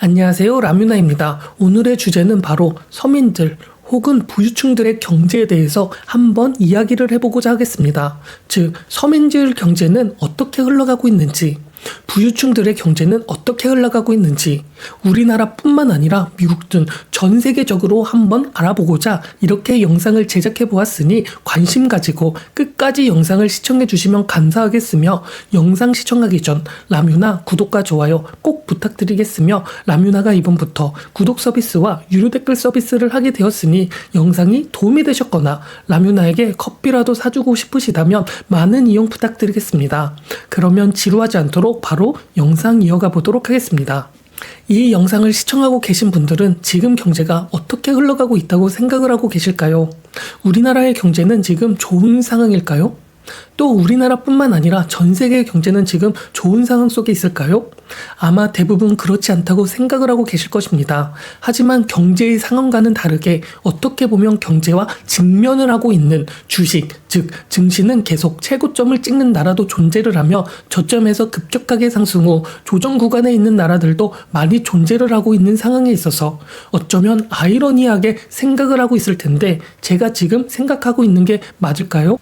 안녕하세요, 라뮤나입니다. 오늘의 주제는 바로 서민들 혹은 부유층들의 경제에 대해서 한번 이야기를 해보고자 하겠습니다. 즉, 서민들 경제는 어떻게 흘러가고 있는지, 부유층들의 경제는 어떻게 흘러가고 있는지 우리나라뿐만 아니라 미국 등 전 세계적으로 한번 알아보고자 이렇게 영상을 제작해 보았으니 관심 가지고 끝까지 영상을 시청해 주시면 감사하겠으며, 영상 시청하기 전 라뮤나 구독과 좋아요 꼭 부탁드리겠으며, 라뮤나가 이번부터 구독 서비스와 유료 댓글 서비스를 하게 되었으니 영상이 도움이 되셨거나 라뮤나에게 커피라도 사주고 싶으시다면 많은 이용 부탁드리겠습니다. 그러면 지루하지 않도록 바로 영상 이어가 보도록 하겠습니다. 이 영상을 시청하고 계신 분들은 지금 경제가 어떻게 흘러가고 있다고 생각을 하고 계실까요? 우리나라의 경제는 지금 좋은 상황일까요? 또 우리나라뿐만 아니라 전 세계의 경제는 지금 좋은 상황 속에 있을까요? 아마 대부분 그렇지 않다고 생각을 하고 계실 것입니다. 하지만 경제의 상황과는 다르게 어떻게 보면 경제와 직면을 하고 있는 주식, 즉 증시는 계속 최고점을 찍는 나라도 존재를 하며, 저점에서 급격하게 상승 후 조정 구간에 있는 나라들도 많이 존재를 하고 있는 상황에 있어서 어쩌면 아이러니하게 생각을 하고 있을 텐데, 제가 지금 생각하고 있는 게 맞을까요?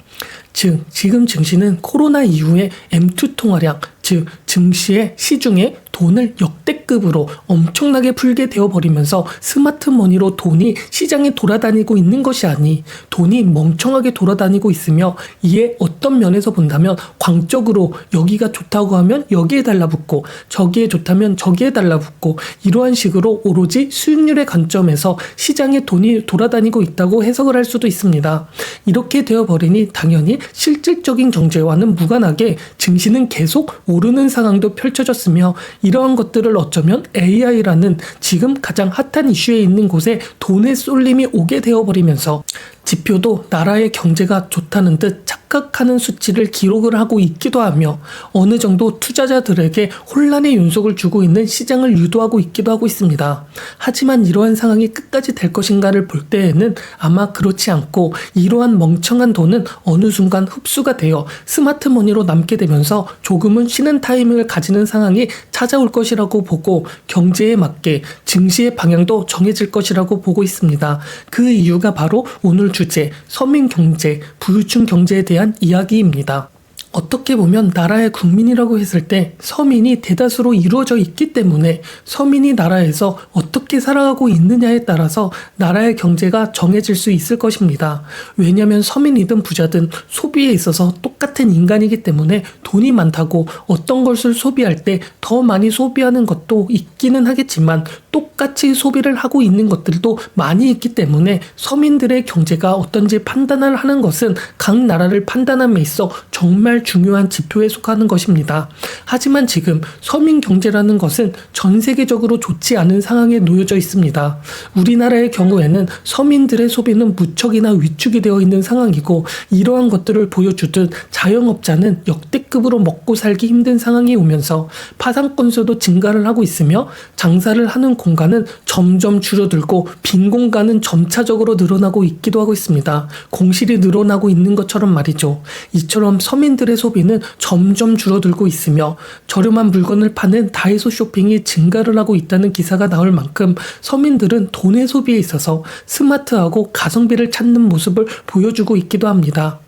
즉, 지금 증시는 코로나 이후에 M2 통화량, 즉 증시의 시중에 돈을 역대급으로 엄청나게 풀게 되어버리면서 스마트머니로 돈이 시장에 돌아다니고 있는 것이 아니 돈이 멍청하게 돌아다니고 있으며, 이에 어떤 면에서 본다면 광적으로 여기가 좋다고 하면 여기에 달라붙고 저기에 좋다면 저기에 달라붙고, 이러한 식으로 오로지 수익률의 관점에서 시장에 돈이 돌아다니고 있다고 해석을 할 수도 있습니다. 이렇게 되어버리니 당연히 실질적인 경제와는 무관하게 증시는 계속 오르는 상황도 펼쳐졌으며, 이러한 것들을 어쩌면 AI라는 지금 가장 핫한 이슈에 있는 곳에 돈의 쏠림이 오게 되어버리면서 지표도 나라의 경제가 좋다는 듯 착각하는 수치를 기록을 하고 있기도 하며, 어느 정도 투자자들에게 혼란의 윤석을 주고 있는 시장을 유도하고 있기도 하고 있습니다. 하지만 이러한 상황이 끝까지 될 것인가를 볼 때에는 아마 그렇지 않고, 이러한 멍청한 돈은 어느 순간 흡수가 되어 스마트머니로 남게 되면서 조금은 쉬는 타이밍을 가지는 상황이 찾아올 것이라고 보고, 경제에 맞게 증시의 방향도 정해질 것이라고 보고 있습니다. 그 이유가 바로 오늘 주제, 서민 경제, 부유층 경제에 대한 이야기입니다. 어떻게 보면 나라의 국민이라고 했을 때 서민이 대다수로 이루어져 있기 때문에 서민이 나라에서 어떻게 살아가고 있느냐에 따라서 나라의 경제가 정해질 수 있을 것입니다. 왜냐하면 서민이든 부자든 소비에 있어서 똑같은 인간이기 때문에 돈이 많다고 어떤 것을 소비할 때 더 많이 소비하는 것도 있기는 하겠지만, 똑같이 소비를 하고 있는 것들도 많이 있기 때문에 서민들의 경제가 어떤지 판단을 하는 것은 각 나라를 판단함에 있어 정말 중요한 지표에 속하는 것입니다. 하지만 지금 서민 경제라는 것은 전 세계적으로 좋지 않은 상황에 놓여져 있습니다. 우리나라의 경우에는 서민들의 소비는 무척이나 위축이 되어 있는 상황이고, 이러한 것들을 보여주듯 자영업자는 역대급으로 먹고 살기 힘든 상황이 오면서 파산 건수도 증가를 하고 있으며, 장사를 하는 공간은 점점 줄어들고 빈 공간은 점차적으로 늘어나고 있기도 하고 있습니다. 공실이 늘어나고 있는 것처럼 말이죠. 이처럼 서민들의 소비는 점점 줄어들고 있으며, 저렴한 물건을 파는 다이소 쇼핑이 증가를 하고 있다는 기사가 나올 만큼 서민들은 돈의 소비에 있어서 스마트하고 가성비를 찾는 모습을 보여주고 있기도 합니다.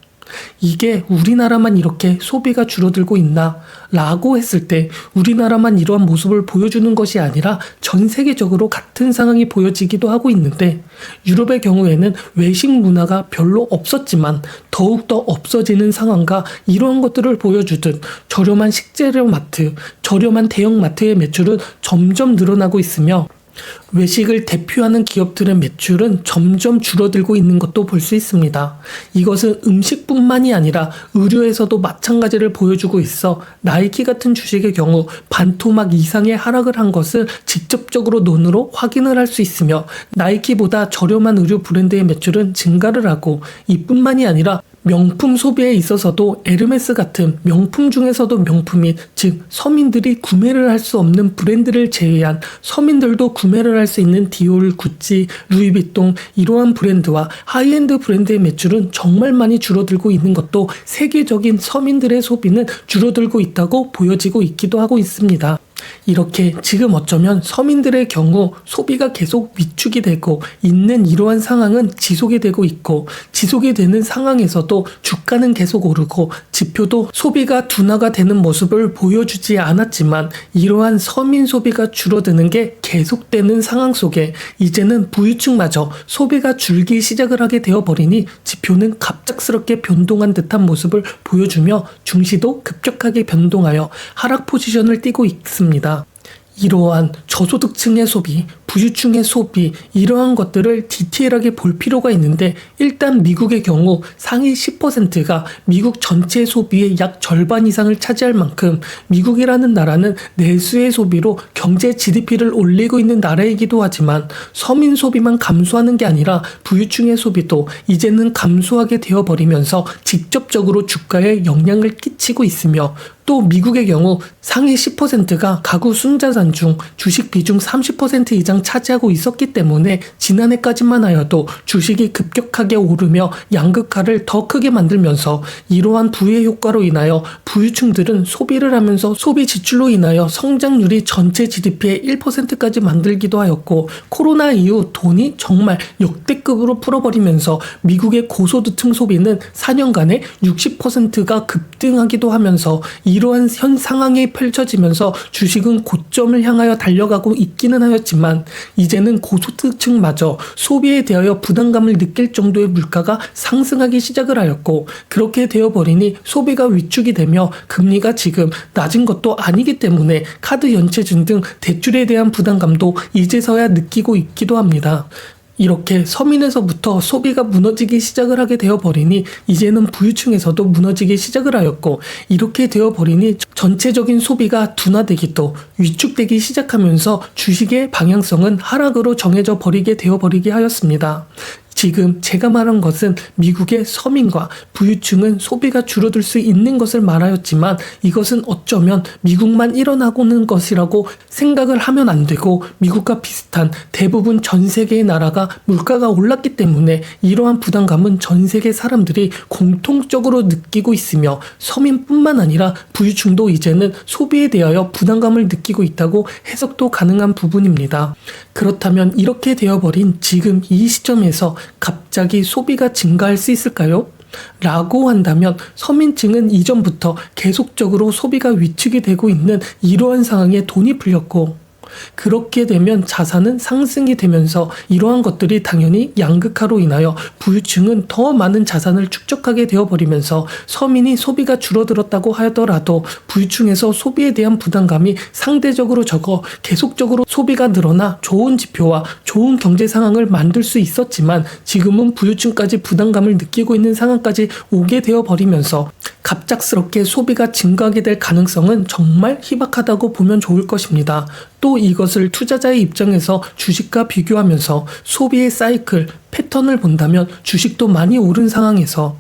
이게 우리나라만 이렇게 소비가 줄어들고 있나? 라고 했을 때 우리나라만 이러한 모습을 보여주는 것이 아니라 전 세계적으로 같은 상황이 보여지기도 하고 있는데, 유럽의 경우에는 외식 문화가 별로 없었지만 더욱더 없어지는 상황과 이러한 것들을 보여주듯 저렴한 식재료 마트, 저렴한 대형 마트의 매출은 점점 늘어나고 있으며, 외식을 대표하는 기업들의 매출은 점점 줄어들고 있는 것도 볼 수 있습니다. 이것은 음식뿐만이 아니라 의류에서도 마찬가지를 보여주고 있어, 나이키 같은 주식의 경우 반토막 이상의 하락을 한 것을 직접적으로 눈으로 확인을 할 수 있으며, 나이키보다 저렴한 의류 브랜드의 매출은 증가를 하고, 이뿐만이 아니라 명품 소비에 있어서도 에르메스 같은 명품 중에서도 명품인, 즉 서민들이 구매를 할 수 없는 브랜드를 제외한 서민들도 구매를 할 수 있는 디올, 구찌, 루이비통, 이러한 브랜드와 하이엔드 브랜드의 매출은 정말 많이 줄어들고 있는 것도 세계적인 서민들의 소비는 줄어들고 있다고 보여지고 있기도 하고 있습니다. 이렇게 지금 어쩌면 서민들의 경우 소비가 계속 위축이 되고 있는 이러한 상황은 지속이 되고 있고, 지속이 되는 상황에서도 주가는 계속 오르고 지표도 소비가 둔화가 되는 모습을 보여주지 않았지만, 이러한 서민 소비가 줄어드는 게 계속되는 상황 속에 이제는 부유층마저 소비가 줄기 시작을 하게 되어버리니 지표는 갑작스럽게 변동한 듯한 모습을 보여주며 중시도 급격하게 변동하여 하락 포지션을 띠고 있습니다. 이러한 저소득층의 소비, 부유층의 소비, 이러한 것들을 디테일하게 볼 필요가 있는데, 일단 미국의 경우 상위 10%가 미국 전체 소비의 약 절반 이상을 차지할 만큼 미국이라는 나라는 내수의 소비로 경제 GDP를 올리고 있는 나라이기도 하지만, 서민 소비만 감소하는 게 아니라 부유층의 소비도 이제는 감소하게 되어버리면서 직접적으로 주가에 영향을 끼치고 있으며, 또 미국의 경우 상위 10%가 가구 순자산 중 주식 비중 30% 이상 차지하고 있었기 때문에 지난해까지만 하여도 주식이 급격하게 오르며 양극화를 더 크게 만들면서, 이러한 부의 효과로 인하여 부유층들은 소비를 하면서 소비 지출로 인하여 성장률이 전체 GDP의 1%까지 만들기도 하였고, 코로나 이후 돈이 정말 역대급으로 풀어버리면서 미국의 고소득층 소비는 4년간에 60%가 급등하기도 하면서, 이러한 현 상황이 펼쳐지면서 주식은 고점을 향하여 달려가고 있기는 하였지만, 이제는 고소득층마저 소비에 대하여 부담감을 느낄 정도의 물가가 상승하기 시작을 하였고, 그렇게 되어버리니 소비가 위축이 되며 금리가 지금 낮은 것도 아니기 때문에 카드 연체증 등 대출에 대한 부담감도 이제서야 느끼고 있기도 합니다. 이렇게 서민에서부터 소비가 무너지기 시작을 하게 되어버리니 이제는 부유층에서도 무너지기 시작을 하였고, 이렇게 되어버리니 전체적인 소비가 둔화되기도 위축되기 시작하면서 주식의 방향성은 하락으로 정해져 버리게 되어버리게 하였습니다. 지금 제가 말한 것은 미국의 서민과 부유층은 소비가 줄어들 수 있는 것을 말하였지만, 이것은 어쩌면 미국만 일어나고는 것이라고 생각을 하면 안 되고, 미국과 비슷한 대부분 전 세계의 나라가 물가가 올랐기 때문에 이러한 부담감은 전 세계 사람들이 공통적으로 느끼고 있으며, 서민뿐만 아니라 부유층도 이제는 소비에 대하여 부담감을 느끼고 있다고 해석도 가능한 부분입니다. 그렇다면 이렇게 되어버린 지금 이 시점에서 갑자기 소비가 증가할 수 있을까요? 라고 한다면, 서민층은 이전부터 계속적으로 소비가 위축이 되고 있는 이러한 상황에 돈이 풀렸고, 그렇게 되면 자산은 상승이 되면서 이러한 것들이 당연히 양극화로 인하여 부유층은 더 많은 자산을 축적하게 되어버리면서, 서민이 소비가 줄어들었다고 하더라도 부유층에서 소비에 대한 부담감이 상대적으로 적어 계속적으로 소비가 늘어나 좋은 지표와 좋은 경제 상황을 만들 수 있었지만, 지금은 부유층까지 부담감을 느끼고 있는 상황까지 오게 되어버리면서 갑작스럽게 소비가 증가하게 될 가능성은 정말 희박하다고 보면 좋을 것입니다. 또 이것을 투자자의 입장에서 주식과 비교하면서 소비의 사이클, 패턴을 본다면 주식도 많이 오른 상황에서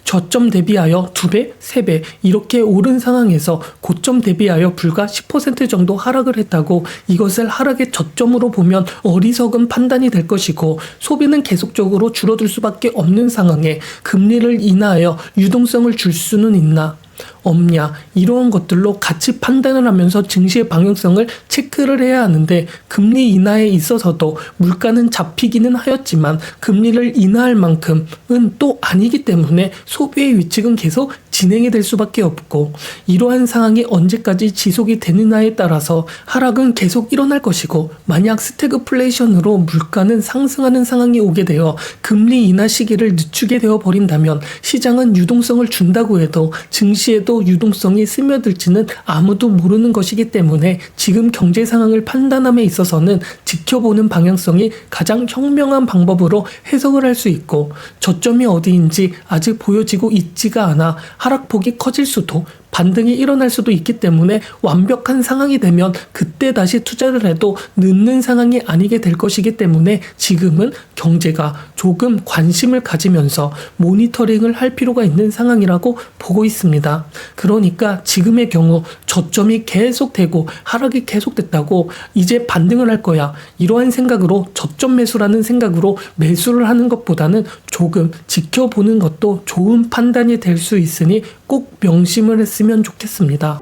저점 대비하여 2배, 3배 이렇게 오른 상황에서 고점 대비하여 불과 10% 정도 하락을 했다고, 이것을 하락의 저점으로 보면 어리석은 판단이 될 것이고, 소비는 계속적으로 줄어들 수밖에 없는 상황에 금리를 인하하여 유동성을 줄 수는 있나? 없냐, 이러한 것들로 같이 판단을 하면서 증시의 방향성을 체크를 해야 하는데, 금리 인하에 있어서도 물가는 잡히기는 하였지만 금리를 인하할 만큼은 또 아니기 때문에 소비의 위축은 계속 진행이 될 수밖에 없고, 이러한 상황이 언제까지 지속이 되느냐에 따라서 하락은 계속 일어날 것이고, 만약 스태그플레이션으로 물가는 상승하는 상황이 오게 되어 금리 인하 시기를 늦추게 되어 버린다면, 시장은 유동성을 준다고 해도 증시에도 유동성이 스며들지는 아무도 모르는 것이기 때문에, 지금 경제 상황을 판단함에 있어서는 지켜보는 방향성이 가장 현명한 방법으로 해석을 할 수 있고, 저점이 어디인지 아직 보여지고 있지가 않아 하락폭이 커질 수도, 반등이 일어날 수도 있기 때문에 완벽한 상황이 되면 그때 다시 투자를 해도 늦는 상황이 아니게 될 것이기 때문에, 지금은 경제가 조금 관심을 가지면서 모니터링을 할 필요가 있는 상황이라고 보고 있습니다. 그러니까 지금의 경우 저점이 계속되고 하락이 계속됐다고 이제 반등을 할 거야, 이러한 생각으로 저점 매수라는 생각으로 매수를 하는 것보다는 조금 지켜보는 것도 좋은 판단이 될 수 있으니 꼭 명심을 했으면 좋겠습니다.